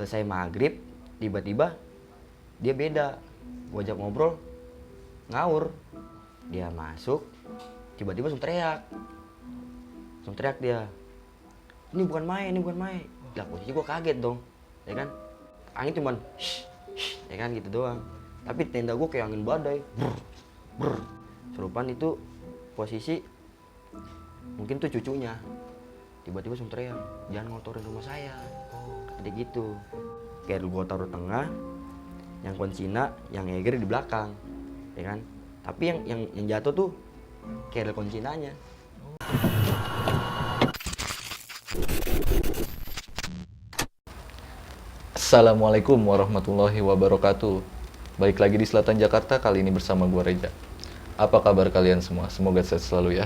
Selesai maghrib, tiba-tiba dia beda. Gue ajak ngobrol, ngawur. Dia masuk, tiba-tiba langsung teriak. Langsung teriak dia, ini bukan Mai, ini bukan Mai. Lah posisi gue kaget dong, ya kan. Angin cuman shh, shh, ya kan gitu doang. Tapi tenda gue kayak angin badai, brr, brr. Serupan itu posisi mungkin tuh cucunya. Tiba-tiba langsung teriak, jangan ngotorin rumah saya. Kata dia gitu. Kayak gue taruh tengah, yang konsina, yang Eger di belakang, ya kan. Tapi yang jatuh tuh kayak ada konsinanya. Assalamualaikum warahmatullahi wabarakatuh. Baik lagi di Selatan Jakarta, kali ini bersama gue Reja. Apa kabar kalian semua? Semoga sehat selalu ya.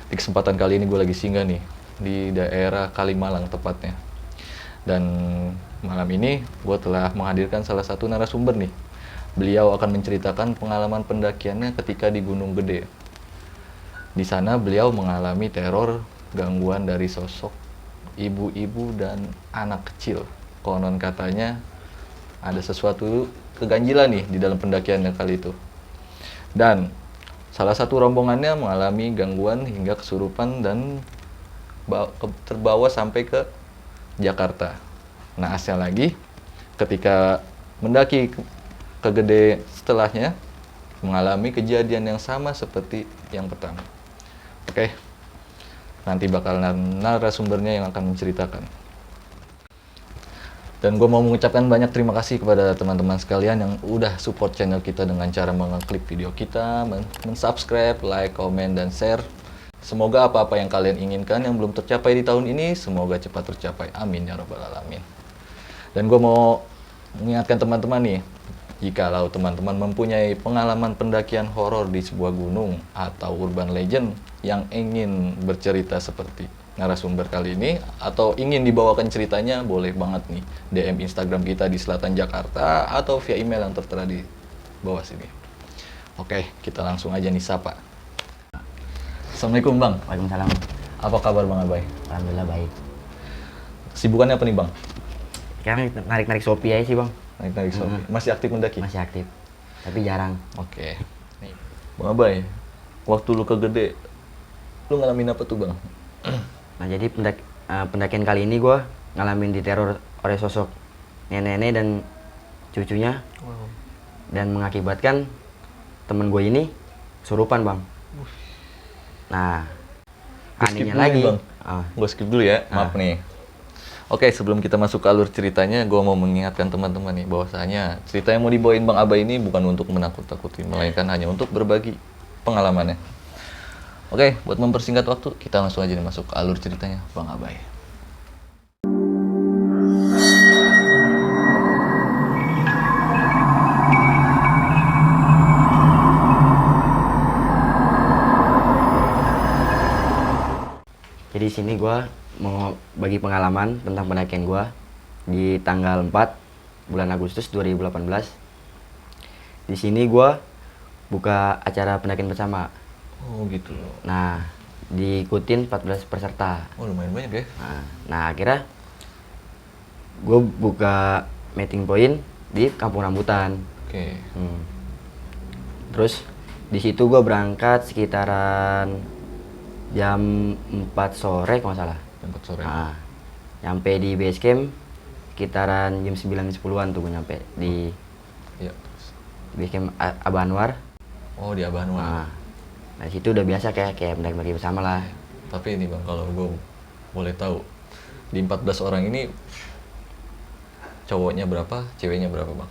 Di kesempatan kali ini gue lagi singgah nih di daerah Kalimalang tepatnya. Dan malam ini gue telah menghadirkan salah satu narasumber nih. Beliau akan menceritakan pengalaman pendakiannya ketika di Gunung Gede. Di sana beliau mengalami teror gangguan dari sosok ibu-ibu dan anak kecil. Konon katanya ada sesuatu keganjilan nih di dalam pendakiannya kali itu. Dan salah satu rombongannya mengalami gangguan hingga kesurupan dan terbawa sampai ke Jakarta. Naasnya lagi, ketika mendaki ke Gede setelahnya, mengalami kejadian yang sama seperti yang pertama. Oke, nanti bakal narasumbernya yang akan menceritakan. Dan gue mau mengucapkan banyak terima kasih kepada teman-teman sekalian yang udah support channel kita dengan cara mengklik video kita, mensubscribe, like, komen, dan share. Semoga apa-apa yang kalian inginkan yang belum tercapai di tahun ini, semoga cepat tercapai. Amin ya rabbal alamin. Dan gue mau mengingatkan teman-teman nih, jikalau teman-teman mempunyai pengalaman pendakian horor di sebuah gunung atau urban legend yang ingin bercerita seperti narasumber kali ini atau ingin dibawakan ceritanya, boleh banget nih DM Instagram kita di Selatan Jakarta atau via email yang tertera di bawah sini. Oke, kita langsung aja nih sapa. Assalamualaikum Bang. Waalaikumsalam. Apa kabar Bang Abai? Alhamdulillah baik. Kesibukannya apa nih Bang? Sekarang narik-narik Shopee aja sih bang. Naik-naik Shopee. Masih aktif mendaki? Masih aktif, tapi jarang. Oke. Nih. Bang Abai, waktu lu ke Gede, lu ngalamin apa tuh Bang? Nah jadi pendakian kali ini gue ngalamin diteror oleh sosok nenek-nenek dan cucunya. Wow. Dan mengakibatkan temen gue ini kesurupan bang. Nah anehnya lagi Bang. Gue skip dulu ya, maaf nih. Oke, sebelum kita masuk ke alur ceritanya, gue mau mengingatkan teman-teman nih bahwasanya cerita yang mau dibawain Bang Abai ini bukan untuk menakut-takuti, melainkan hanya untuk berbagi pengalamannya. Oke, buat mempersingkat waktu, kita langsung aja nih masuk ke alur ceritanya Bang Abai. Jadi sini gue mau bagi pengalaman tentang pendakian gue di tanggal 4 bulan Agustus 2018. Di sini gue buka acara pendakian bersama. Oh gitu. Nah diikutin 14 peserta. Oh lumayan banyak ya. Nah akhirnya gue buka meeting point di Kampung Rambutan. Oke. Terus di situ gue berangkat sekitaran jam 4 sore kalau nggak salah. Jam 4 sore. Nyampe di base camp sekitaran jam 9-10an tuh gue nyampe di base camp Abah Anwar. Oh di Abah Anwar. Nah situ udah biasa kayak mendaki bersama lah. Tapi ini Bang, kalau gue boleh tahu, di 14 orang ini cowoknya berapa, ceweknya berapa Bang?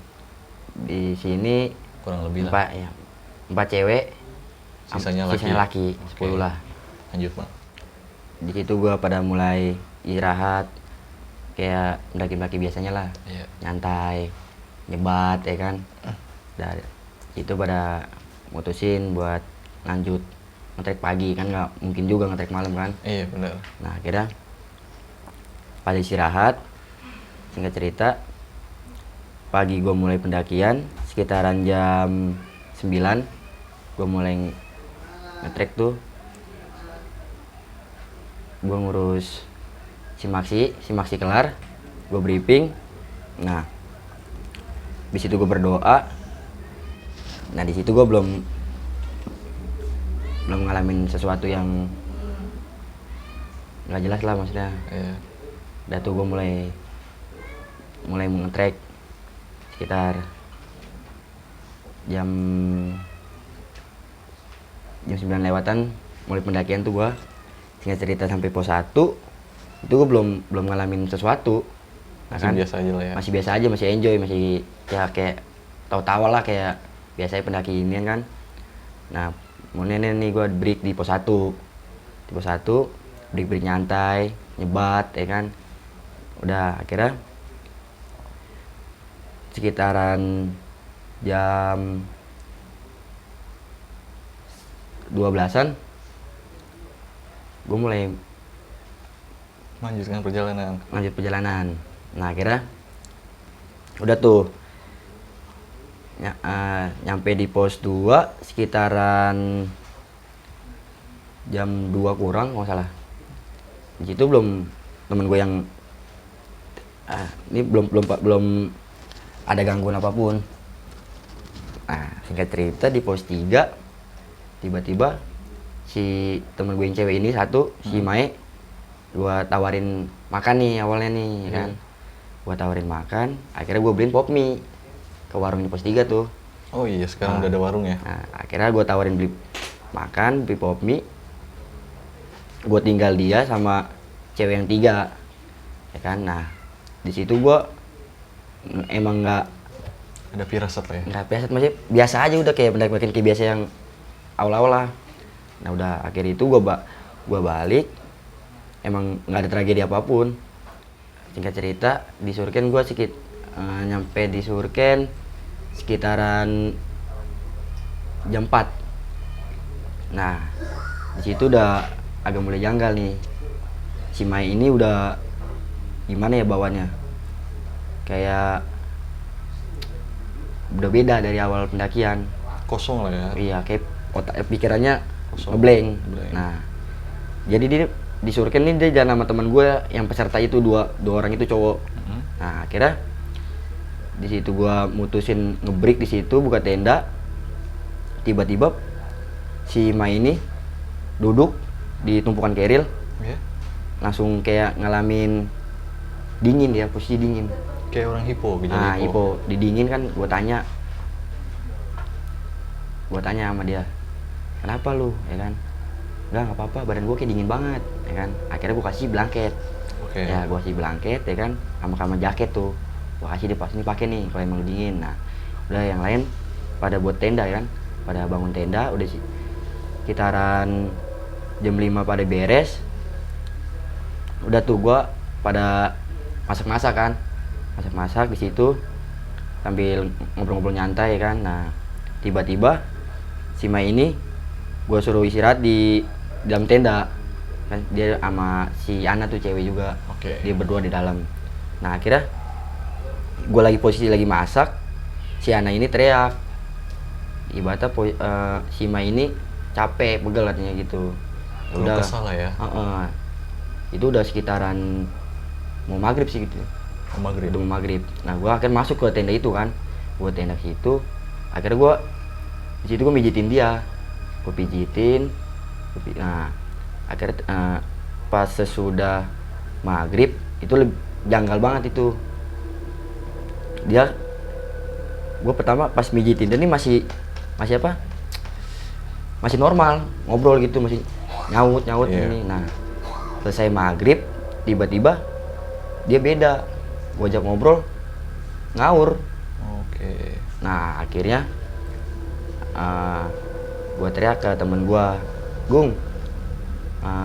Di sini Kurang lebih lah. 4 cewek, Sisanya laki 10 lah. Lanjut Bang. Di situ gue pada mulai istirahat kayak mendaki biasanya lah. Iya. Nyantai, nyebat ya kan. Dan itu pada mutusin buat lanjut ngetrek pagi, kan nggak mungkin juga ngetrek malam kan. Iya benar. Nah akhirnya pada istirahat, singkat cerita pagi gue mulai pendakian sekitaran jam 9 gue mulai ngetrek tuh. Gue ngurus si Maxi kelar, gue briefing, Nah, di situ gue berdoa. Nah, di situ gue belum ngalamin sesuatu yang nggak jelas lah maksudnya. Iya. Udah tuh gue mulai nge-track sekitar jam 9 lewatan mulai pendakian tuh gua. Singkat cerita sampai pos 1 itu gua belum ngalamin sesuatu. Masih biasa aja lah ya. Masih biasa aja, masih enjoy, masih ya kayak tawa-tawa lah kayak biasanya pendaki ini kan. Nah, mau nenek nih gua break di pos 1. Di pos 1 break nyantai, nyebat ya kan. Udah akhirnya sekitaran jam 12-an gue mulai Lanjut perjalanan. Nah, akhirnya udah tuh nyampe di pos 2 sekitaran jam 2 kurang nggak salah. Di situ belum temen gue yang ini belum ada gangguan apapun. Nah, singkat cerita di pos 3 tiba-tiba si temen gue yang cewek ini satu, si Mae, gua tawarin makan nih awalnya nih, ya kan. Gua tawarin makan, akhirnya gua beliin pop mie ke warung di pos 3 tuh. Oh iya, sekarang udah ada warung ya. Nah, akhirnya gua tawarin beli pop mie. Gua tinggal dia sama cewek yang 3, ya kan. Nah, di situ gua emang nggak Ada firasat lah ya. nggak biasa, masih biasa aja udah kayak pendaki kayak biasa yang awal-awal lah. Nah, udah akhir itu gua balik, emang nggak ada tragedi apapun. Singkat cerita di Surken gua nyampe di Surken sekitaran jam 4. Nah, di situ udah agak mulai janggal nih. Si Mai ini udah gimana ya bawaannya, kayak udah beda dari awal pendakian. Kosong lah ya. Iya, kayak otak pikirannya Kosong. ngeblank. Blank. Nah, jadi dia di Surken ini dia jalan sama teman gue yang peserta itu dua orang itu cowok. Nah, akhirnya di situ gue mutusin ngebreak di situ, buka tenda. Tiba-tiba si Mai ini duduk di tumpukan keril, Ya. langsung kayak ngalamin dingin, dia posisi dingin. Kayak orang hipo gitu. Nah, hipo didingin kan. Gue tanya sama dia, kenapa lu, ya kan? Nggak apa-apa, badan gue kayak dingin banget, ya kan. Akhirnya gue kasih blanket. Oke. Ya, gue kasih blanket, ya kan, sama jaket tuh. Gue kasih dia, pas ini pakai nih kalau emang lu dingin. Nah, udah yang lain pada buat tenda, ya kan, pada bangun tenda. Udah sih sekitaran jam 5 pada beres. Udah tuh gue pada masak-masak kan, masak di situ sambil ngobrol-ngobrol nyantai, ya kan. Nah, tiba-tiba si Mai ini gue suruh istirahat di dalam tenda kan, dia sama si Ana tuh cewek juga. Oke. Dia berdua di dalam. Nah, akhirnya gue posisi lagi masak, si Ana ini teriak, ibaratnya si Mai ini capek, pegel katanya gitu. Udah kesal lah ya. Itu udah sekitaran mau maghrib sih gitu. Maghrib. Udah mau maghrib. Nah, gue akhirnya masuk ke tenda itu kan. Gue tenda ke situ. Akhirnya gue di situ gue mijitin dia. Gue pijitin. Nah, akhirnya pas sesudah maghrib itu janggal banget itu. Gue pertama pas mijitin dia ini masih apa? Masih normal, ngobrol gitu, masih nyaut ini. Nah, selesai maghrib tiba-tiba dia beda. Gue ajak ngobrol, ngawur. Oke. Nah, akhirnya gue teriak ke temen gue, Gung,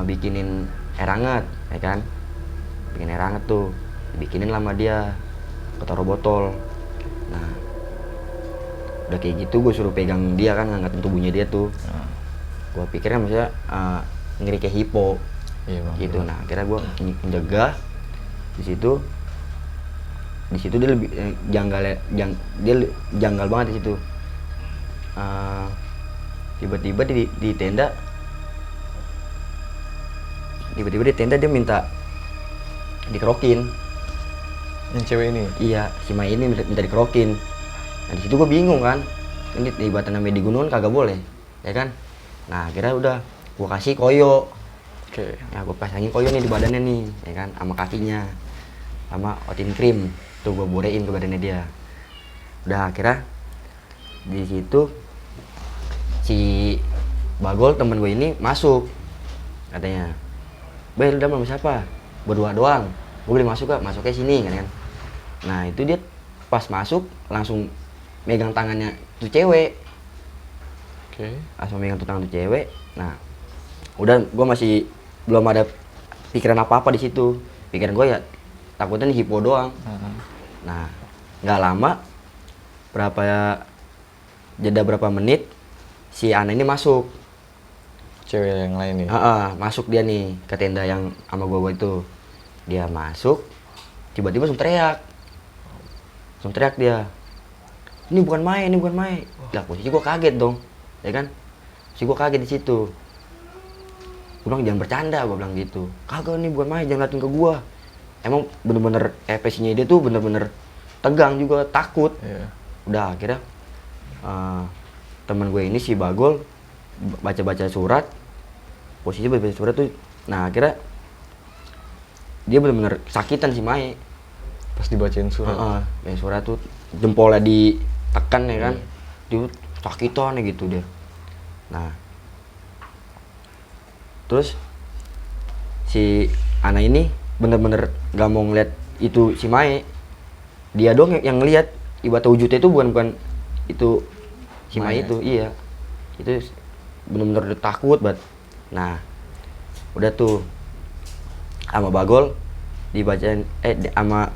bikinin air hangat, ya kan. Bikin air hangat tuh, bikinin lama dia, gue taruh botol. Nah, udah kayak gitu gue suruh pegang dia kan, ngangkatin tubuhnya dia tuh. Gue pikirnya maksudnya ngeri kayak hipo. Iya, Bang. Gitu. Nah, akhirnya gue menjaga di situ dia lebih janggal banget di situ. Tiba-tiba di tenda dia minta dikerokin. Yang cewek ini? Iya, si Mai ini minta dikerokin. Nah di situ gue bingung kan, ini di Batam namanya di gunungan kagak boleh, ya kan? Nah akhirnya udah gue kasih koyo. Oke. Ya gue pasangin koyo nih di badannya nih, ya kan, sama kakinya, sama otin krim. Tuh gue borein ke badannya dia. Udah akhirnya di situ si Bagol temen gue ini masuk, katanya, "Bel, udah sama siapa? Berdua doang." Gue boleh masuk gak? Masuknya sini kan. Nah itu dia pas masuk langsung megang tangannya tuh cewek. Oke. Langsung megang tuh tangan tuh cewek. Nah udah gue masih belum ada pikiran apa-apa di situ. Pikiran gue ya takutnya nih hipo doang. Nah nggak lama, jeda berapa menit si Ana ini masuk. Cewek yang lain nih? Masuk dia nih ke tenda yang sama gue itu. Dia masuk, tiba-tiba langsung teriak dia, "Ini bukan Mai, ini bukan Mai." Lah posisi gue kaget dong, ya kan? Posisi gue kaget di situ. Gue bilang, "Jangan bercanda," gue bilang gitu. "Kagak, nih bukan Mai, jangan liatin ke gue." Emang bener-bener ekspresinya dia tuh bener-bener tegang juga, takut. Iya. Udah akhirnya teman gue ini si Bagol baca-baca surat. Posisinya baca surat tuh. Nah akhirnya dia bener-bener sakitan si Mai. Pas dibacain surat? Yang surat tuh jempolnya ditekan ya kan. Dia sakitan gitu dia. Nah terus si Ana ini bener-bener gak mau ngeliat itu si Mai. Dia doang yang ngeliat. Ibarat wujudnya itu bukan itu si Mai itu. Iya, itu bener-bener udah takut banget. Nah udah tuh sama Bagol dibacain sama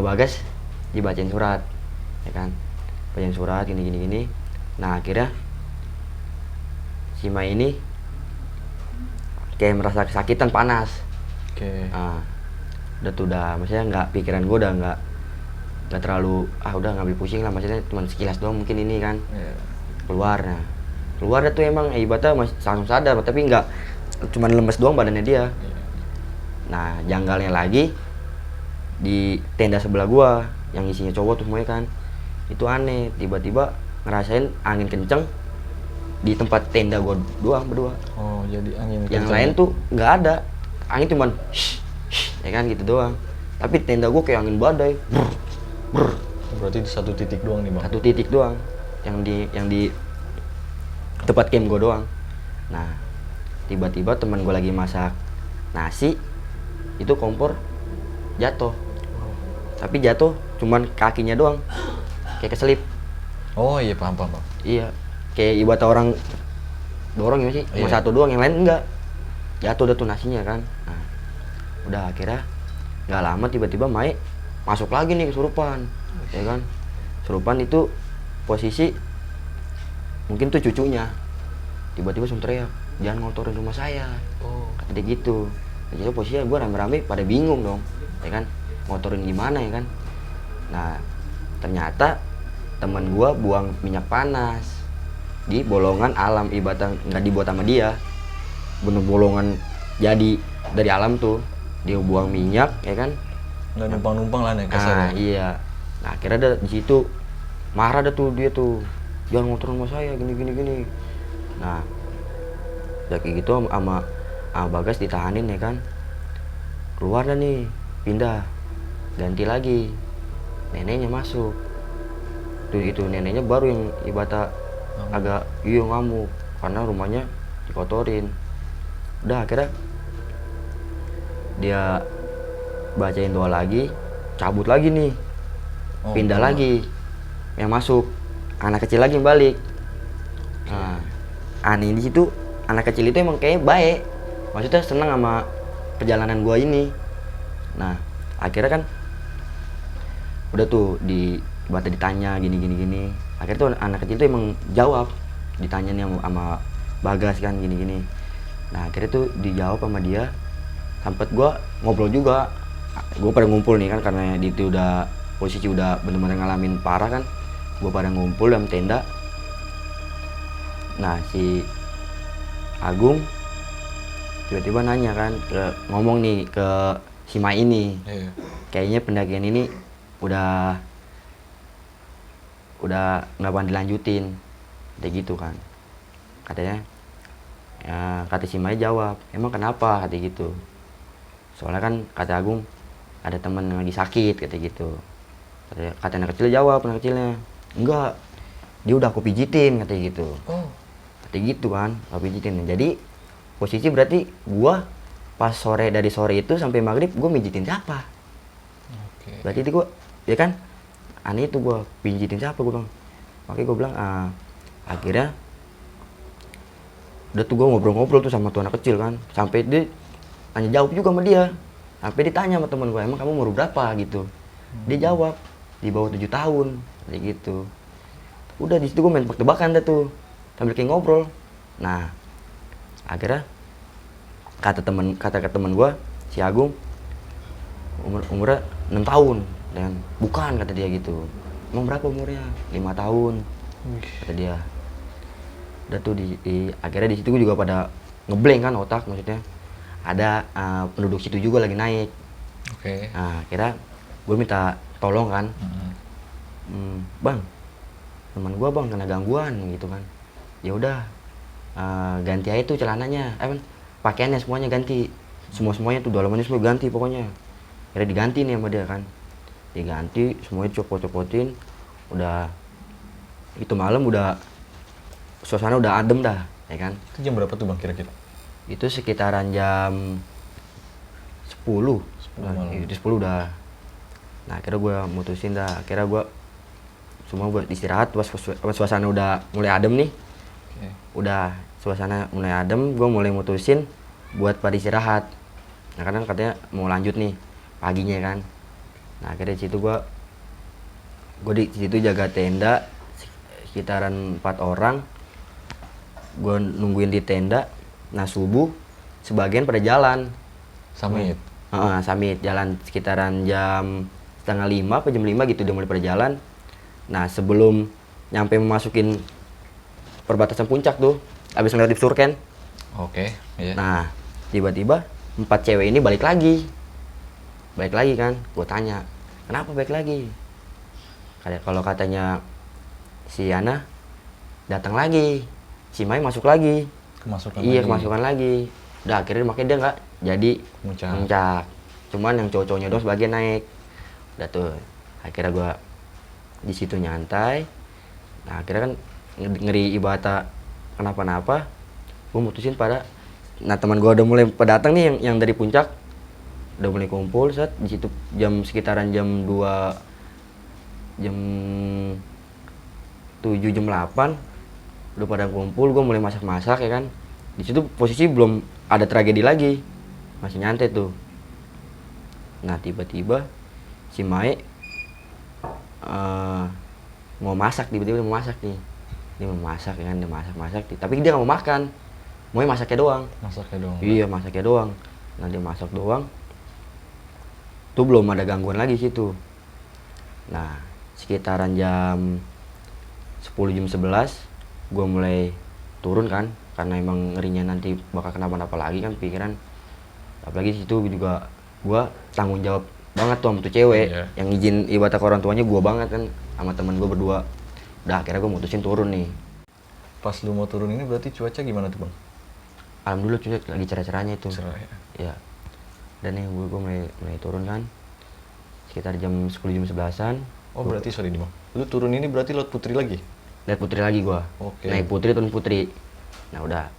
Bagas dibacain surat, ya kan, bacain surat gini. Nah akhirnya si Mai ini kayak merasa kesakitan, panas. Oke. Nah, udah maksudnya nggak, pikiran gue udah nggak terlalu udah ngambil pusing lah, maksudnya cuma sekilas doang mungkin ini kan. Keluar dah tuh emang ibaratnya masih langsung sadar, tapi nggak cuma lemes doang badannya dia. Nah janggalnya lagi di tenda sebelah gua yang isinya cowok tuh semuanya kan, itu aneh, tiba-tiba ngerasain angin kenceng di tempat tenda gua doang berdua. Oh jadi angin Yang kenceng. lain tuh nggak ada, angin cuman ya kan gitu doang. Tapi tenda gua kayak angin badai, brr. Berarti di satu titik doang nih bang? Satu titik doang, yang di tempat camp gua doang. Nah tiba-tiba teman gue lagi masak nasi, itu kompor jatuh. Tapi jatuh cuman kakinya doang, kayak keselip. Oh iya paham bang. Iya, kayak ibarat orang dorong ya sih, cuma Iya. satu doang, yang lain enggak. Jatuh udah tuh nasinya kan. Nah udah akhirnya nggak lama tiba-tiba Mai masuk lagi nih kesurupan, ya kan. Kesurupan itu posisi mungkin tuh cucunya, tiba-tiba langsung teriak, "Jangan ngotorin rumah saya." Kata dia gitu. Jadi posisinya gue rame-rame pada bingung dong, ya kan, ngotorin gimana ya kan. Nah ternyata teman gue buang minyak panas di bolongan alam, ibaratnya nggak dibuat sama dia, bener bolongan jadi dari alam tuh, dia buang minyak ya kan. Nggak numpang-numpang lah nih kasar. Iya. Nah akhirnya ada di situ marah dah tuh dia tuh, "Jangan ngotorin rumah saya gini. Nah udah kayak gitu sama Bagas ditahanin ya kan. Keluar dah nih, pindah, ganti lagi, neneknya masuk. Itu neneknya baru yang ibaratnya agak ngamuk karena rumahnya dikotorin. Udah akhirnya dia bacain doa lagi, cabut lagi nih, pindah lagi, yang masuk anak kecil lagi yang balik. Nah aneh di situ, anak kecil itu emang kayaknya baik, maksudnya seneng sama perjalanan gua ini. Nah akhirnya kan udah tuh ibaratnya ditanya gini. Akhirnya tuh anak kecil itu emang jawab, ditanya nih sama Bagas kan gini. Nah akhirnya tuh dijawab sama dia. Sempet gua ngobrol juga, gua pada ngumpul nih kan, karena itu udah posisi udah bener-bener ngalamin parah kan. Gua pada ngumpul dalam tenda. Nah si Agung tiba-tiba nanya kan, ngomong nih ke si Mai ini. Iya. Kayaknya pendakian ini udah nggak bakal dilanjutin, kayak gitu kan katanya. Ya, kata si Mai jawab, emang kenapa, kata gitu. Soalnya kan kata Agung ada teman yang lagi sakit, kata gitu. Kata anak kecil jawab, anak kecilnya, enggak, dia udah aku pijitin, kata gitu. Oh. Kata gitu kan, aku pijitin. Jadi posisi berarti gua pas sore, dari sore itu sampai maghrib gua mijitin siapa? Oke. Berarti itu gua, ya kan, aneh itu gua pijitin siapa, gua bilang. Makanya gua bilang, akhirnya udah tuh gue ngobrol-ngobrol tuh sama tuh anak kecil kan, sampai dia tanya jawab juga sama dia, sampai ditanya sama teman gue, emang kamu umur berapa gitu. Dia jawab di bawah 7 tahun, kayak gitu. Udah di situ gue main tebak-tebakan dah tuh sambil kayak ngobrol. Nah akhirnya kata teman gue si Agung umurnya 6 tahun, dan bukan, kata dia gitu. Emang berapa umurnya? 5 tahun, kata dia. Udah tuh akhirnya di situ gue juga pada ngeblank kan otak, maksudnya ada penduduk situ juga lagi naik. Oke. Nah akhirnya gue minta tolong kan, bang, teman gue bang kena gangguan gitu kan. Ya udah, ganti aja tuh celananya, pakaiannya semuanya ganti, semuanya tuh dalamannya semua ganti pokoknya. Akhirnya diganti nih sama dia kan, diganti semuanya, copot-copotin. Udah itu malam, udah suasana udah adem dah, ya kan. Itu jam berapa tuh bang kira-kira? Itu sekitaran jam 10. 10 malam. Itu 10 udah. Nah akhirnya gue mutusin dah, akhirnya gue semua buat istirahat. Pas suasana udah mulai adem nih, udah suasana mulai adem, gue mulai mutusin buat pada istirahat. Nah karena katanya mau lanjut nih paginya kan. Nah akhirnya di situ gue di situ jaga tenda sekitaran 4 orang. Gue nungguin di tenda. Nah subuh sebagian pada jalan Summit. Summit jalan sekitaran jam setengah 5 apa jam 5 gitu, udah mulai pada jalan. Nah sebelum nyampe memasukin perbatasan puncak tuh, abis ngeliat di Surken. Oke. Iya. Nah tiba-tiba 4 cewek ini balik lagi kan. Gue tanya, kenapa balik lagi? Kalau katanya si Yana datang lagi, si Mai masuk lagi. Kemasukan lagi. Udah akhirnya makanya dia nggak jadi puncak. Cuman yang cowok-cowoknya doang sebagian naik. Udah tuh akhirnya gue di situ nyantai. Nah akhirnya kan ngeri ibaratnya kenapa-napa, gue mutusin nah teman gue udah mulai pada datang nih yang dari puncak, udah mulai kumpul saat di situ sekitaran jam 2, jam 7, jam 8 udah pada kumpul. Gue mulai masak-masak ya kan. Di situ posisi belum ada tragedi lagi, masih nyantai tuh. Nah tiba-tiba si Mai mau masak, tiba-tiba mau masak nih. Dia mau masak ya kan, dia masak nih. Tapi dia nggak mau makan, mau masaknya doang. Iya masaknya doang. Nah dia masak doang. Tuh belum ada gangguan lagi situ. Nah sekitaran jam 10, jam 11 gue mulai turun kan, karena emang ngerinya nanti bakal kenapa-napa lagi kan pikiran. Apalagi situ juga gue tanggung jawab banget tuh sama tuh cewek. Iya. Yang izin ibadah ke orang tuanya gue banget kan, sama temen gue berdua. Udah akhirnya gue mutusin turun nih. Pas lu mau turun ini berarti cuaca gimana tuh bang? Alhamdulillah cuaca lagi cerah-cerahnya itu. Cerah ya. Ya. Dan nih gue mulai turun kan sekitar jam 10, jam 11-an. Oh berarti sorry nih bang, lu turun ini berarti Laut Putri lagi? Lihat Putri lagi gue. Oke. Naik Putri, turun Putri. Nah udah,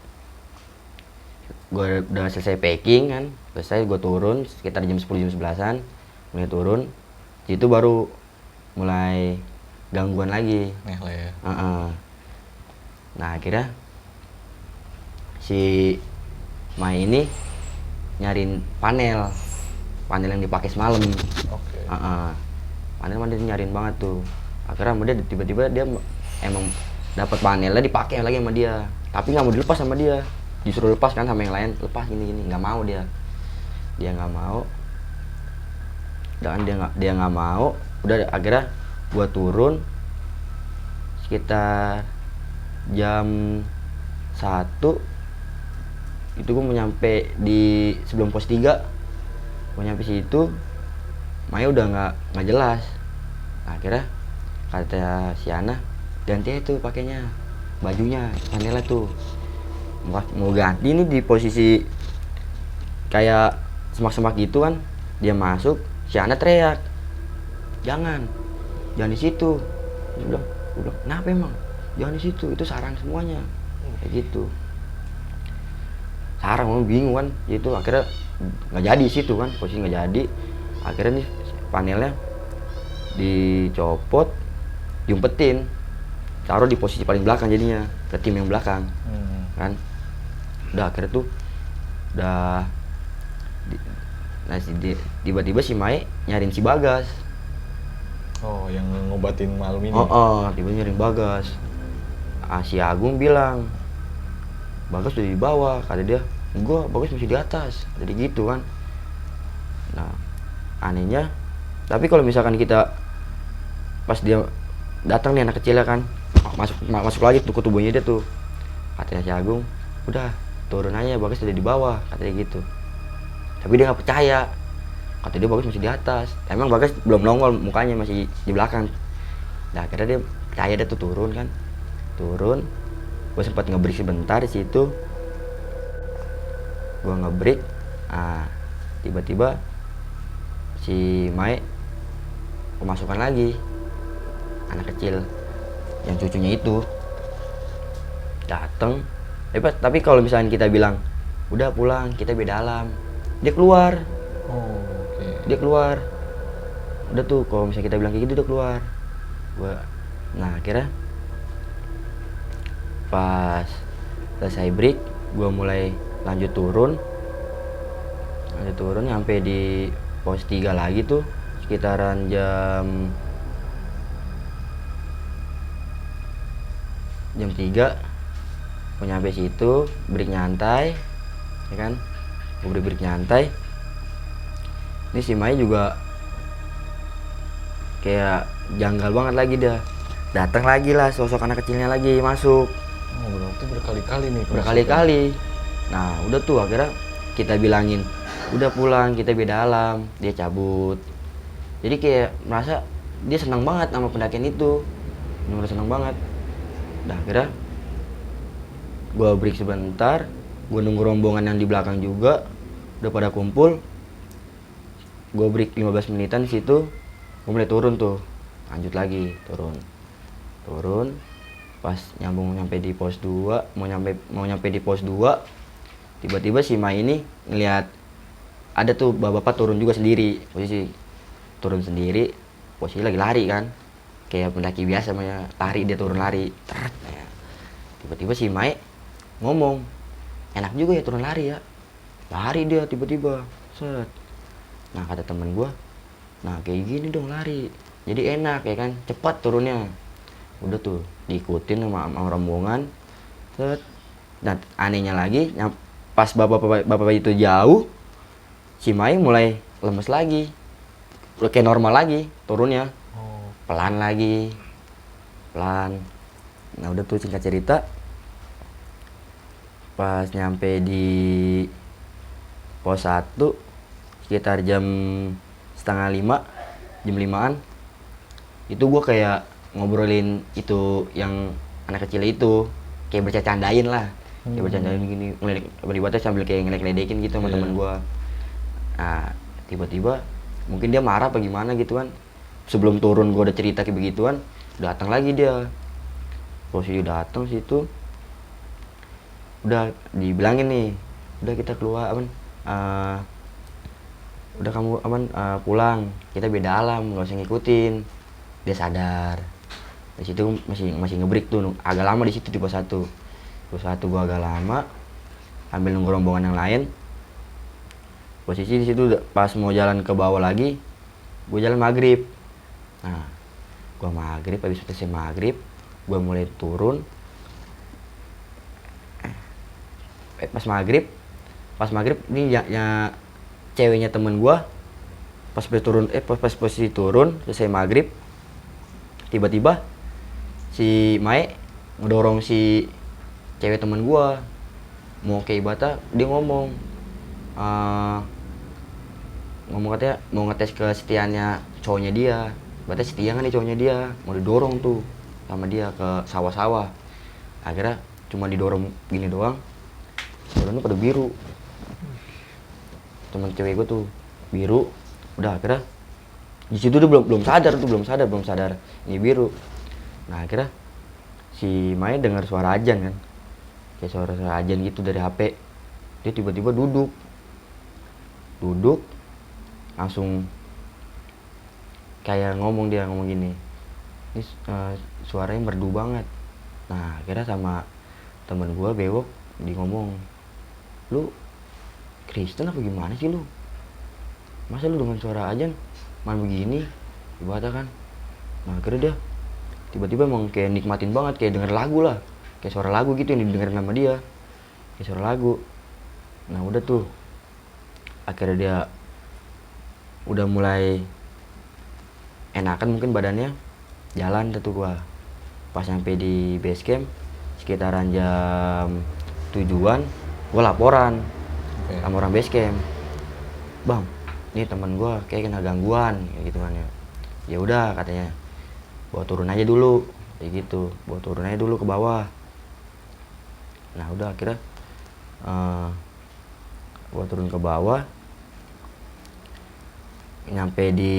gue udah selesai packing kan, selesai gue turun sekitar jam 10, jam 11-an, mulai turun. Itu baru mulai gangguan lagi. Nih lah ya. Nah akhirnya si Mai ini nyariin panel yang dipakai semalam. Oke. Panel dia nyariin banget tuh. Akhirnya dia tiba-tiba dia emang dapat panelnya dipakai lagi sama dia, tapi nggak mau dilepas sama dia. Disuruh lepas kan sama yang lain, lepas gini nggak mau dia nggak mau. Dan dia nggak mau. Udah akhirnya gua turun sekitar jam 1 itu. Gua mau nyampe di sebelum pos 3 Gua nyampe situ, Maya udah nggak jelas. Nah, akhirnya kata si Ana, ganti aja tuh pakainya bajunya, panela tuh. Mau ganti ini di posisi kayak semak-semak gitu kan. Dia masuk, si Ana teriak, jangan di situ. Dia bilang, kenapa emang? Jangan di situ, itu sarang semuanya. Kayak gitu. Sarang, gue bingung kan. Itu akhirnya nggak jadi situ kan, posisi nggak jadi. Akhirnya nih panelnya dicopot, diumpetin, taruh di posisi paling belakang jadinya ke tim yang belakang. Kan udah akhirnya tuh udah tiba-tiba si Mai nyariin si Bagas. Oh, yang ngobatin malam ini. Tiba-tiba nyariin Bagas. Si Agung bilang, Bagas udah di bawah, kata dia. Enggak, Bagas masih di atas. Jadi gitu kan. Nah, anehnya, tapi kalau misalkan kita pas dia datang nih anak kecilnya kan, masuk lagi tuh ke tubuhnya dia tuh. Katanya si Agung, udah turun aja, Bagas udah di bawah, katanya gitu. Tapi dia nggak percaya, kata dia Bagas masih di atas. Emang Bagas belum nongol, mukanya masih di belakang. Nah, akhirnya dia percaya, dia tuh turun kan. Turun, gue sempat nge-break sebentar di situ. Gue nge-break, tiba-tiba si Mai kemasukan lagi, anak kecil yang cucunya itu dateng. Tapi kalau misalnya kita bilang udah pulang, kita beda alam, dia keluar. Dia keluar. Udah tuh, kalau misalnya kita bilang kayak gitu, dia keluar. Nah, akhirnya pas selesai break, gue mulai lanjut turun sampai di pos 3 lagi tuh, sekitaran jam 3. Gue nyampe situ, break nyantai, ya kan? Gue break nyantai. Ini si Mai juga kayak janggal banget lagi dia. Datang lagi lah sosok anak kecilnya lagi masuk. Berarti berkali-kali nih. Berkali-kali. Nah, udah tuh akhirnya kita bilangin, udah pulang, kita beda alam. Dia cabut. Jadi kayak merasa dia senang banget sama pendakian itu. Bener senang banget. Udah akhirnya gue break sebentar, gue nunggu rombongan yang di belakang juga udah pada kumpul. Gue break 15 menitan di situ, gue mulai turun tuh, lanjut lagi turun. Pas nyampe di pos 2, mau nyampe di pos 2, tiba-tiba si Mai ini ngelihat ada tuh bapak-bapak turun juga sendiri, posisi turun sendiri, posisi lagi lari kan, kayak pendaki biasa namanya lari, dia turun lari. Tiba-tiba si Mai ngomong, enak juga ya turun lari ya, lari dia tiba-tiba, set. Nah, kata temen gue, nah kayak gini dong lari, jadi enak ya kan, cepat turunnya. Udah tuh diikutin sama rombongan, set. Dan anehnya lagi, pas bapak itu jauh, si Mai mulai lemes lagi, udah kayak normal lagi turunnya, pelan lagi, pelan. Nah, udah tuh singkat cerita, pas nyampe di pos 1 sekitar jam 4:30, jam 5-an, itu gue kayak ngobrolin itu yang anak kecil itu, kayak bercandain lah, kayak bercandain gini, beribadah sambil kayak ngeledek-ledekin gitu sama teman gue. Nah, tiba-tiba mungkin dia marah apa gimana gitu kan, sebelum turun gue udah cerita kayak begituan, datang lagi dia. Posisi datang situ, udah dibilangin nih, udah kita keluar aman, udah kamu aman, pulang, kita beda alam, nggak usah ngikutin. Dia sadar. Di situ masih ngebreak tuh, agak lama di situ di pos 1. Pos 1 gua agak lama, ambil nunggu rombongan yang lain. Posisi di situ pas mau jalan ke bawah lagi, gua jalan maghrib. Nah, gua maghrib, habis selesai maghrib, gua mulai turun. Pas maghrib ini ya ceweknya temen gua pas posisi turun selesai maghrib, tiba-tiba si Mae ngedorong si cewek temen gua mau ke Ibata. Dia ngomong, ngomong katanya mau ngetes kesetiaannya cowoknya dia. Berarti setia kan nih cowoknya dia, mau didorong tuh sama dia ke sawah-sawah. Akhirnya cuma didorong gini doang, daunnya pada biru. Temen cewek gue tuh biru. Udah akhirnya di situ dia belum sadar ini biru. Nah akhirnya si Maya dengar suara ajan kan, kayak suara ajan gitu dari HP. Dia tiba-tiba duduk langsung kayak ngomong gini, ini suaranya merdu banget. Nah akhirnya sama temen gue bewok dia ngomong, lu Kristen apa gimana sih lu, masa lu dengan suara ajan main begini ibaratnya kan. Nah akhirnya dia tiba-tiba emang kayak nikmatin banget, kayak denger lagu lah, kayak suara lagu gitu yang didengerin sama dia, kayak suara lagu. Nah udah tuh akhirnya dia udah mulai enakan mungkin badannya, jalan tuh gua. Pas sampai di base camp sekitaran jam 7-an gua laporan sama orang base camp, bang ini teman gua kayak kena gangguan kayak gitu kan ya. Ya udah katanya bawa turun aja dulu kayak gitu, bawa turun aja dulu ke bawah. Nah udah akhirnya gua turun ke bawah, nyampe di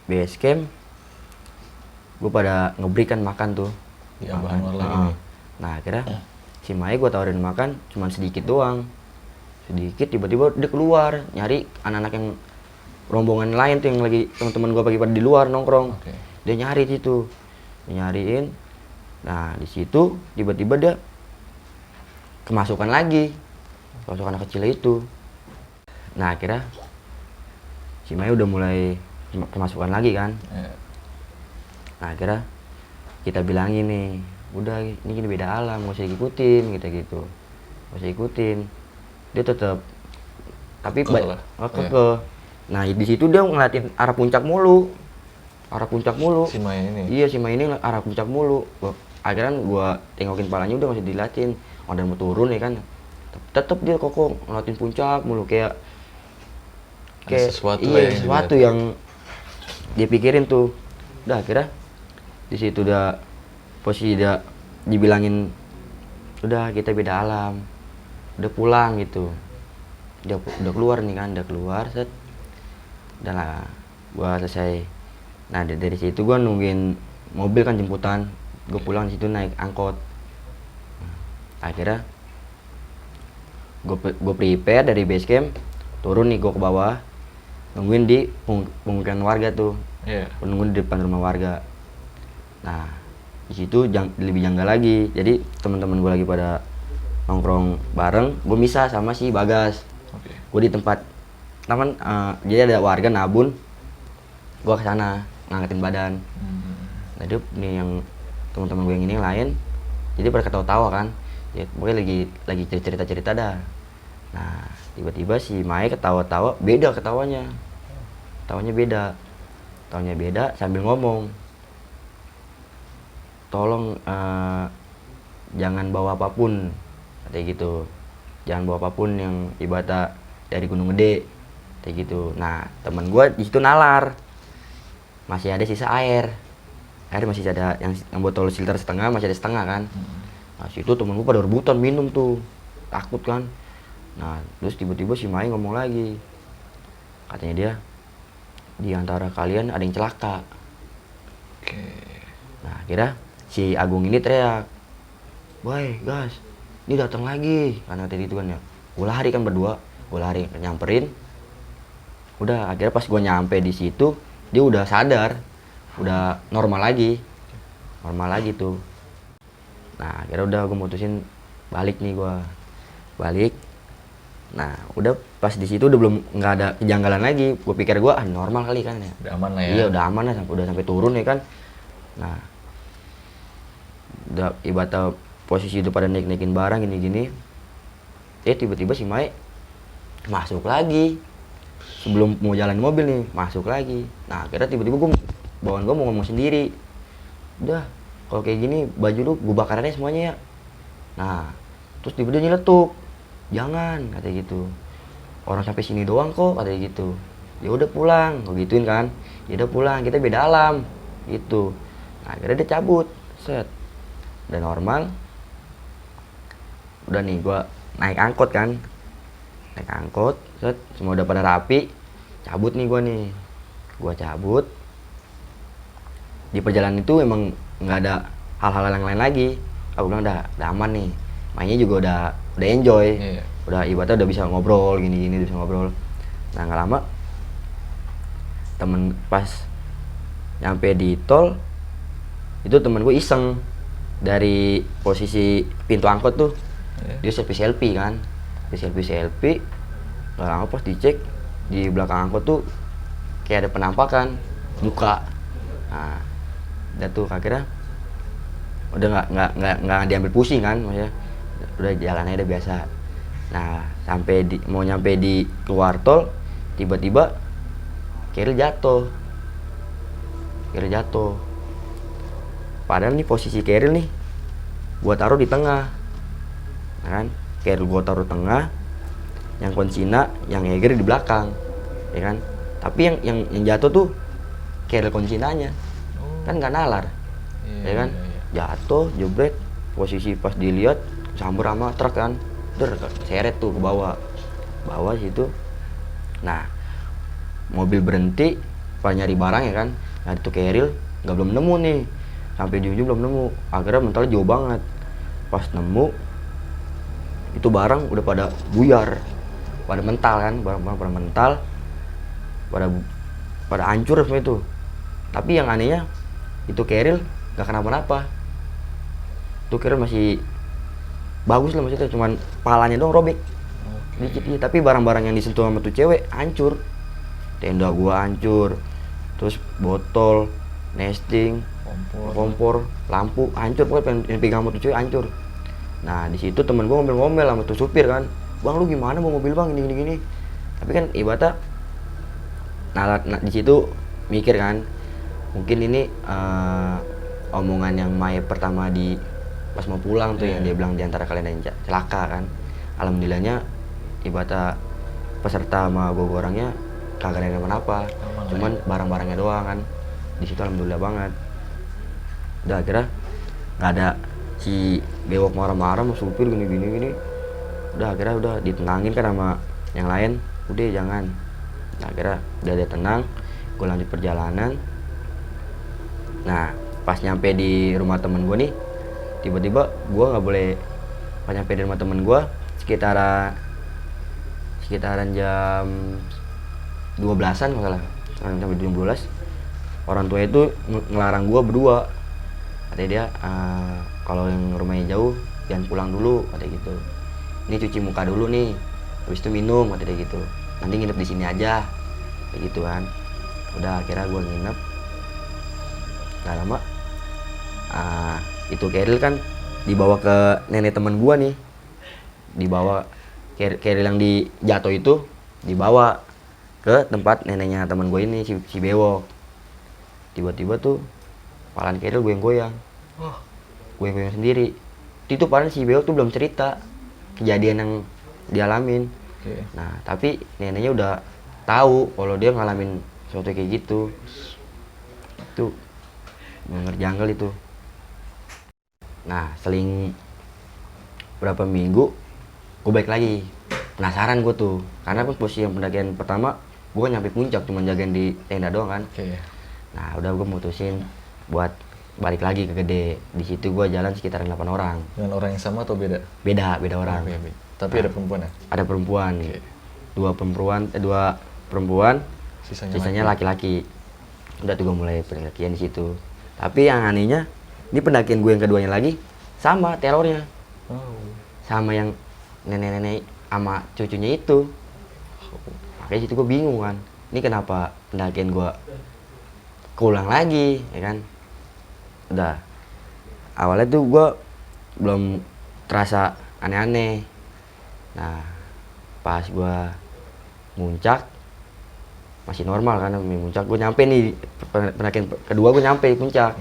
base camp gue pada ngebreak kan makan tuh Ya, makan. lagi nih. Nah akhirnya si Maya gue tawarin makan cuman sedikit doang, sedikit. Tiba-tiba dia keluar nyari anak-anak yang rombongan lain tuh yang lagi teman-teman gue pagi pada di luar nongkrong. Dia nyari situ, dia nyariin. Nah di situ tiba-tiba dia kemasukan lagi, kemasukan anak kecil itu. Nah akhirnya si Maya udah mulai kemasukan lagi kan. Nah akhirnya kita bilangin nih, udah ini gini beda alam, gak usah ikutin gitu, gak usah ikutin. Dia tetap tapi kekeh. Nah di situ dia ngeliatin arah puncak mulu Si Maya ini. Iya si Maya ini arah puncak mulu. Akhirnya gua tengokin palanya, udah masih dilatin, udah mau turun ya kan, tetep dia kokoh ngeliatin puncak mulu, kayak sesuatu yang dia pikirin tuh. Udah akhirnya di situ udah posisi udah dibilangin udah kita beda alam, udah pulang gitu. Udah keluar nih kan, udah keluar set. Udah lah gua selesai. Nah dari situ gua nungguin mobil kan jemputan, gua pulang situ naik angkot. Akhirnya gua prepare dari base camp, turun nih gua ke bawah, nungguin di pemukiman warga tuh. Nungguin di depan rumah warga. Nah di situ lebih janggal lagi. Jadi teman-teman gue lagi pada nongkrong bareng, gue misah sama si Bagas. Gue di tempat taman, jadi ada warga nabun, gue kesana ngangkatin badan. Nah dia nih yang teman-teman gue yang ini yang lain, jadi pada ketawa-tawa kan, ya pokoknya lagi cerita-cerita dah. Nah tiba-tiba si Maya ketawa-tawa, beda ketawanya beda sambil ngomong, tolong jangan bawa apapun kayak gitu, jangan bawa apapun yang ibadah dari Gunung Gede kayak gitu. Nah teman gue di situ nalar, masih ada sisa air masih ada yang botol silter setengah, masih ada setengah kan. Nah situ temen gue pada rebutan minum tuh, takut kan. Nah terus tiba-tiba si Mai ngomong lagi, katanya dia di antara kalian ada yang celaka. Nah akhirnya si Agung ini teriak, "Boy, gas, ini datang lagi." Karena tadi itu kan ya, gue lari kan berdua, gue lari nyamperin. Udah akhirnya pas gue nyampe di situ, dia udah sadar, udah normal lagi tuh. Nah akhirnya udah gue mutusin balik. Nah udah pas di situ udah nggak ada kejanggalan lagi. Gue pikir gue normal kali kan ya. Udah aman lah ya. Iya udah aman lah, udah sampai turun ya kan. Nah udah ibaratnya posisi udah pada naikin barang gini-gini. Tiba-tiba si Mai masuk lagi. Sebelum mau jalan mobil nih, masuk lagi. Nah akhirnya tiba-tiba bawaan gue mau ngomong sendiri. Udah kalau kayak gini baju lu gue bakar aja semuanya ya. Nah terus tiba-tiba nyeletuk, jangan katanya gitu. orang sampai sini doang kok katanya gitu. Ya udah pulang, gue gituin kan. Ya udah pulang, kita beda alam gitu. Nah, akhirnya dia cabut, set. Udah normal. Udah nih gua naik angkot kan. Naik angkot, set, semua udah pada rapi. Cabut nih gua nih. Gua cabut. Di perjalanan itu emang nggak ada hal-hal yang lain lagi. Aku bilang udah aman nih. Mainnya juga udah enjoy. Iya. Udah ibaratnya udah bisa ngobrol gini-gini, udah bisa ngobrol. Nah, nggak lama temen pas nyampe di tol itu temen gue iseng dari posisi pintu angkot tuh. Dia selfie kan, dia selfie. Nggak lama pas dicek di belakang angkot tuh kayak ada penampakan muka. Nah, udah tuh akhirnya udah nggak diambil pusing kan, maksudnya udah jalannya udah biasa. Nah, mau nyampe di keluar tol, tiba-tiba Keril jatuh. Padahal nih posisi Keril nih gua taruh di tengah, nah, kan? Keril gua taruh tengah, yang Konsina, yang Eger di belakang, ya kan? Tapi yang jatuh tuh Keril Konsinanya, kan nggak nalar, ya kan? Jatuh, jebret, posisi pas dilihat sambar sama truk kan, seret tuh ke bawah situ. Nah, mobil berhenti, pada nyari barang ya kan. Nah, itu Keril belum nemu nih, sampai di ujung belum nemu. Akhirnya mentalnya jauh banget. Pas nemu, itu barang udah pada buyar, pada mental kan, barang-barang pada mental, pada hancur semua itu. Tapi yang anehnya itu Keril nggak kenapa-napa. Itu Keril masih bagus lah, maksudnya cuman palanya doang robek dikit. Tapi barang-barang yang disentuh sama tuh cewek hancur. Tenda gua hancur, terus botol, nesting, kompor, lampu hancur, pokoknya yang pegang motor cewek hancur. Nah, di situ temen gua ngomel-ngomel sama tuh supir kan, "Bang, lu gimana bawa mobil bang, gini. Tapi kan ibaratnya di situ mikir kan, mungkin ini omongan yang Mai pertama di pas mau pulang tuh, yang dia bilang diantara kalian ada yang celaka kan. Alhamdulillahnya ibaratnya peserta sama gua orangnya kagak ada kenapa, cuman barang-barangnya doang kan. Di situ alhamdulillah banget. Udah akhirnya nggak ada si bewok marah-marah sama supir gini. Udah akhirnya udah ditenangin kan sama yang lain, udah jangan. Nah, akhirnya udah dia tenang, gue lanjut perjalanan. Nah, pas nyampe di rumah temen gue nih, tiba-tiba gue nggak boleh. Pas nyampe di rumah temen gue sekitaran jam 12-an masalah, sampai jam 12, orang tua itu ngelarang gue berdua. Katanya dia kalau yang rumahnya jauh jangan pulang dulu, katanya gitu. Ini cuci muka dulu nih, habis itu minum, katanya dia gitu. Nanti nginep di sini aja, kayak gitu kan. Udah akhirnya gue nginep. Gak lama itu Keril kan dibawa ke nenek teman gue nih. Dibawa Keril yang dijatuh itu dibawa ke tempat neneknya teman gue ini, si Bewok. Tiba-tiba tuh palan Keril goyang-goyang. Goyang-goyang sendiri. Itu padahal si Bewok tuh belum cerita kejadian yang dialamin. Nah, tapi neneknya udah tahu kalau dia ngalamin sesuatu kayak gitu. Itu bener janggal itu. Nah, seling berapa minggu gue balik lagi. Penasaran gue tuh, karena pas posisi yang pendakian pertama gue nyampe puncak cuma jagain di tenda doang kan. Nah, udah gue mutusin buat balik lagi ke Gede. Di situ gue jalan sekitaran 8 orang. Dengan orang yang sama atau beda? Beda orang. Tapi ada perempuan ya? Ada perempuan. Dua perempuan, sisanya laki-laki. Udah tuh gue mulai pendakian di situ. Tapi yang anehnya, ini pendakian gue yang keduanya lagi sama terornya. Sama yang nenek-nenek sama cucunya itu. Makanya situ gue bingung kan, ini kenapa pendakian gue keulang lagi, ya kan. Udah awalnya tuh gue belum terasa aneh-aneh. Nah, pas gue muncak masih normal kan, muncak gue nyampe nih, pendakian kedua gue nyampe di puncak.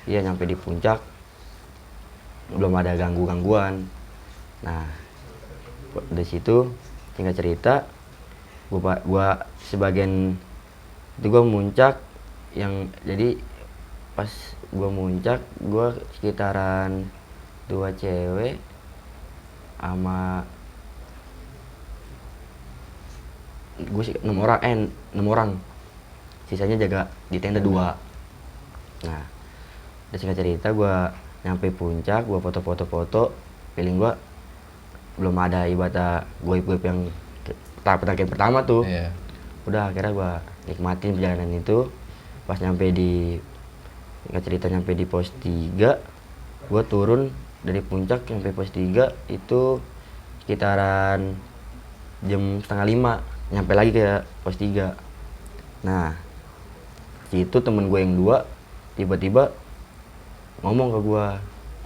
Iya, nyampe di puncak belum ada gangguan. Nah, dari situ tinggal cerita Gua sebagian itu gua muncak yang jadi pas gua muncak gua sekitaran 2 cewek sama gue sih 6 orang sisanya jaga di tenda 2. Nah udah singkat cerita gue nyampe puncak, gue foto feeling gue belum ada ibadah goib-goib yang tahap pendakian pertama tuh. Iya. Udah akhirnya gue nikmatin perjalanan itu. Pas nyampe di singkat cerita nyampe di pos 3, gue turun dari puncak sampai pos 3 itu sekitaran jam setengah 5, nyampe lagi ke pos 3. Nah situ temen gue yang 2 tiba-tiba ngomong ke gue,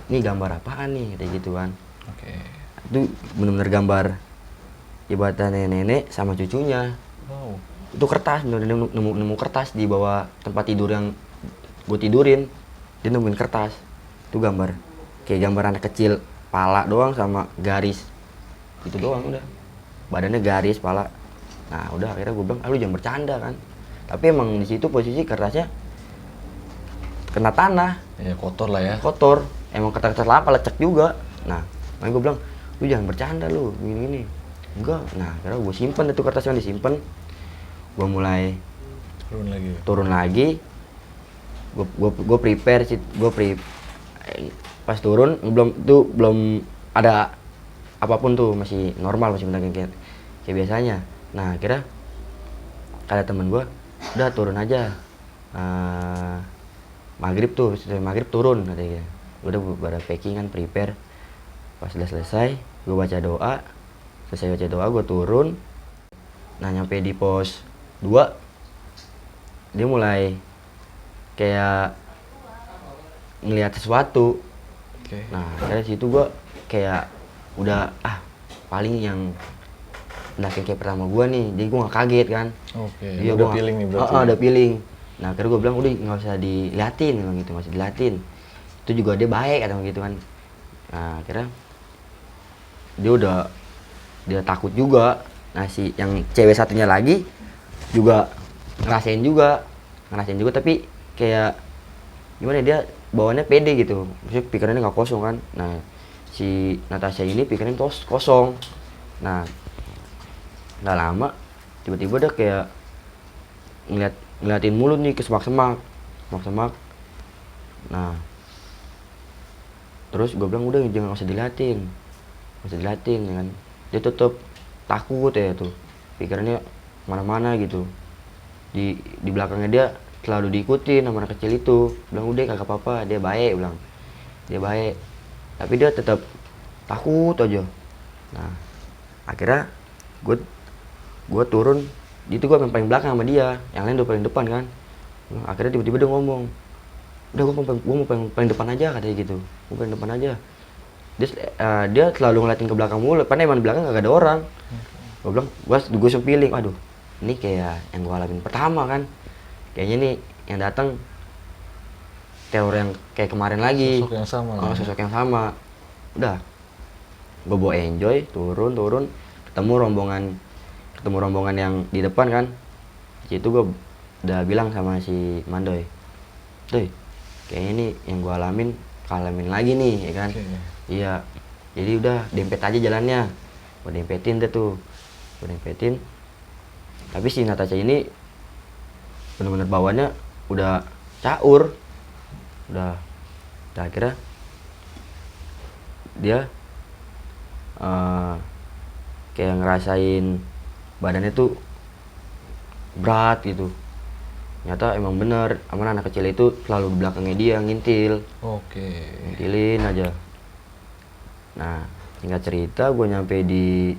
ini gambar apaan nih, kayak gitu kan. Oke. Itu bener-bener gambar ibadah nenek-nenek sama cucunya. Wow. Itu kertas, nemu kertas di bawah tempat tidur yang gue tidurin. Dia nemuin kertas, itu gambar kayak gambar anak kecil, pala doang sama garis, itu doang udah, badannya garis, pala. Nah udah akhirnya gue bilang, lu jangan bercanda kan. Tapi emang di situ posisi kertasnya kena tanah. Ya kotor lah ya. Kotor, emang kertas lapa lecek juga. Nah makanya gue bilang, lu jangan bercanda lu gini. Enggak. Nah akhirnya gue simpen itu kertasnya, disimpan. Gue mulai turun lagi. Gue prepare sih, pas turun belum ada apapun tuh, masih normal, masih kayak biasanya. Nah akhirnya kata temen gue, udah turun aja, maghrib tuh, setelah maghrib turun katanya. Udah pada packing kan, prepare. Pas udah selesai gue baca doa, gue turun. Nah nyampe di pos 2 dia mulai kayak ngelihat sesuatu. Oke. Nah dari situ gue kayak udah paling yang pendakian kayak pertama gue nih, jadi gue gak kaget kan. Oke. Iya, Udah feeling nih berarti. Udah feeling. Nah akhirnya gue bilang udah nggak usah diliatin, emang gitu, nggak usah diliatin. Itu juga dia baik atau gitu kan. Nah akhirnya dia takut juga. Nah si yang cewek satunya lagi juga ngerasain juga tapi kayak gimana ya, dia bawaannya pede gitu, maksudnya pikirannya nggak kosong kan. Nah si Natasha ini pikirannya kosong. Nah nggak lama tiba-tiba dia kayak ngeliatin mulut nih ke semak-semak. Nah terus gue bilang udah jangan usah diliatin ya kan. Dia tetap takut ya tuh, pikirannya mana-mana gitu. Di belakangnya dia selalu diikutin sama anak kecil itu. Bilang udah kagak apa-apa, dia baik, tapi dia tetap takut aja. Nah akhirnya gue turun, itu gue paling belakang sama dia, yang lain udah paling depan kan. Akhirnya tiba-tiba dia ngomong, udah gue mau paling depan aja, katanya gitu. Gue paling depan aja. Dia selalu ngeliatin ke belakang mulu, karena emang di belakang gak ada orang. Gue bilang, gue feeling, aduh ini kayak yang gue alamin pertama kan. Kayaknya nih yang datang teror yang kayak kemarin lagi. Sosok yang sama. Udah, gue bawa enjoy, turun, ketemu rombongan yang di depan kan. Di situ gue udah bilang sama si Mandoy, Doy, kayaknya ini yang gue alamin lagi nih, ya kan. Iya, jadi udah dempet aja jalannya. Gue dempetin tuh. Tapi si Natasha ini bener-bener bawaannya udah caur. Udah akhirnya dia kayak ngerasain badannya tuh berat gitu. Nyata emang bener, aman anak kecil itu selalu di belakangnya dia ngintil. Oke. Ngintilin aja. Nah, singkat cerita gue nyampe di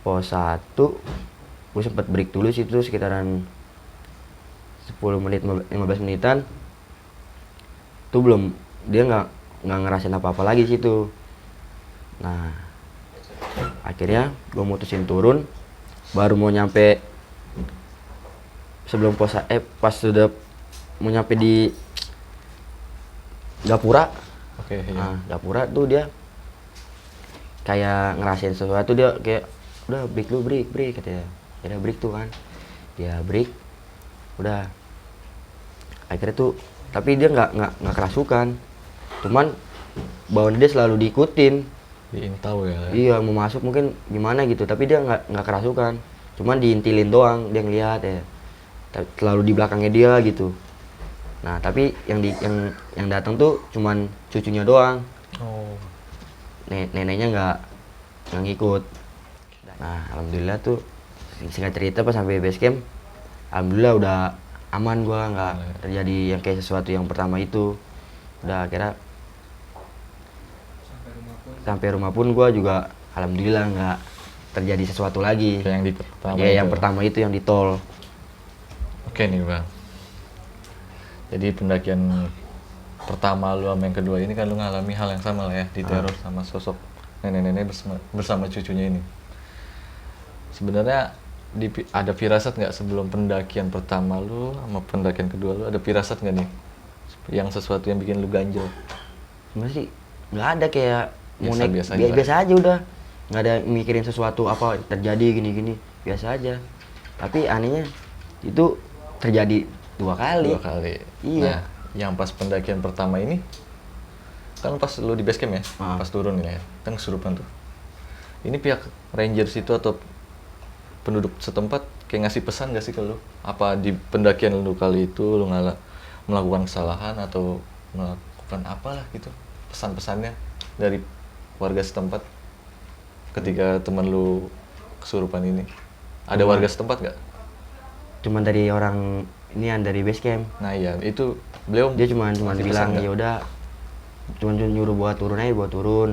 pos 1, gue sempet break dulu sih, itu sekitaran 10 menit 15 menitan. Itu belum, dia nggak ngerasain apa-apa lagi situ. Nah akhirnya gue mutusin turun, baru mau nyampe sebelum pas sudah mau nyampe di Gapura. Oke, iya. Nah Gapura tuh dia kayak ngerasain sesuatu, dia kayak udah break katanya. Akhirnya break tuh kan, dia break, udah akhirnya tuh, tapi dia nggak kerasukan, cuman bawaan dia selalu diikutin. Diintau ya. Iya, mau masuk mungkin gimana gitu, tapi dia nggak kerasukan, cuman diintilin doang, dia ngeliat ya, selalu di belakangnya dia gitu. Nah tapi yang datang tuh cuman cucunya doang, Oh. neneknya nggak ngikut. Nah alhamdulillah tuh, singkat cerita pas sampai base camp, alhamdulillah udah aman, gua nggak terjadi yang kayak sesuatu yang pertama itu. Udah akhirnya sampai rumah pun gua juga alhamdulillah nggak terjadi sesuatu lagi. Kayak yang di pertama Ya itu. yang pertama itu yang di tol. Oke nih bang. Jadi pendakian pertama lu sama yang kedua ini kan lu ngalami hal yang sama lah ya, diteror sama sosok nenek-nenek bersama cucunya ini. Sebenarnya ada firasat nggak sebelum pendakian pertama lu sama pendakian kedua lu, ada firasat nggak nih yang sesuatu yang bikin lu ganjel? Sebenarnya sih nggak ada, kayak mau naik Biasa-biasa aja. biasa aja udah, nggak ada mikirin sesuatu apa terjadi gini-gini, biasa aja. Tapi anehnya itu terjadi 2 kali. 2 kali. Iya. Nah, yang pas pendakian pertama ini kan pas lu di base camp ya, pas turun ya, kan kesurupan tuh. Ini pihak ranger situ atau penduduk setempat kayak ngasih pesan gak sih ke lu? Apa di pendakian lu kali itu lu melakukan kesalahan atau melakukan apalah gitu, pesan-pesannya dari warga setempat ketika teman lu kesurupan ini? Ada warga setempat gak? Cuman dari orang ini yang dari base camp. Nah iya, itu beliau Dia cuman ngasih bilang pesan nggak? ya udah, cuman nyuruh buat turun aja, buat turun.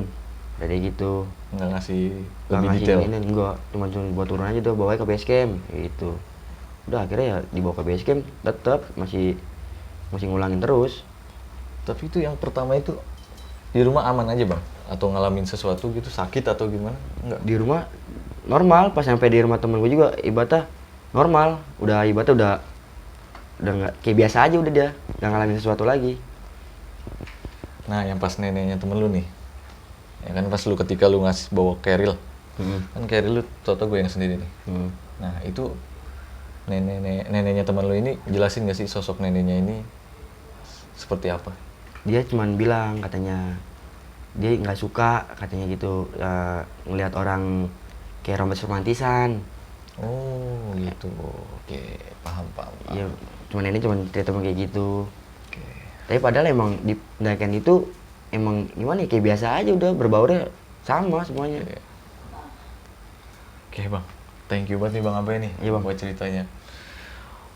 Dari gitu. Nggak ngasih Nggak lebih ngasih detail. ini, enggak, cuman buat turun aja tuh, bawa ke base camp gitu. Udah akhirnya ya dibawa ke base camp, tetap masih ngulangin terus. Tapi itu yang pertama itu di rumah aman aja bang? Atau ngalamin sesuatu gitu, sakit atau gimana? Enggak. Di rumah normal, pas sampai di rumah temen gue juga ibadah normal, udah ibadah udah nggak, kayak biasa aja udah, dia nggak ngalamin sesuatu lagi. Nah yang pas neneknya temen lu nih, ya kan pas lu ketika lu ngasih bawa keril, kan keril lu tau gue yang sendiri nih. Nah itu neneknya teman lu ini jelasin gak sih sosok neneknya ini seperti apa? Dia cuman bilang katanya dia nggak suka katanya gitu, ngelihat orang kayak romantisan. Oh gitu, oke, paham. Iya, cuman ini cuman cerita kayak gitu. Oke. Tapi padahal emang di pendakian itu emang gimana ya, kayak biasa aja udah, berbaurnya sama semuanya. Oke bang, thank you banget nih bang Abai nih, Iya, Bang. buat ceritanya.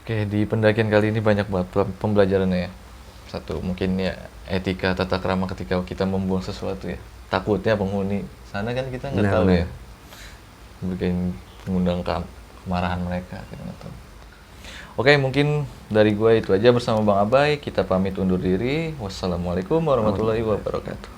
Oke, di pendakian kali ini banyak banget pembelajarannya ya. Satu, mungkin ya etika tata krama ketika kita membuang sesuatu ya. Takutnya penghuni sana kan kita nggak tahu Benar. ya. Bikin mengundang kemarahan mereka, kita nggak tahu. Oke, mungkin dari gue itu aja bersama Bang Abai. Kita pamit undur diri. Wassalamualaikum warahmatullahi wabarakatuh.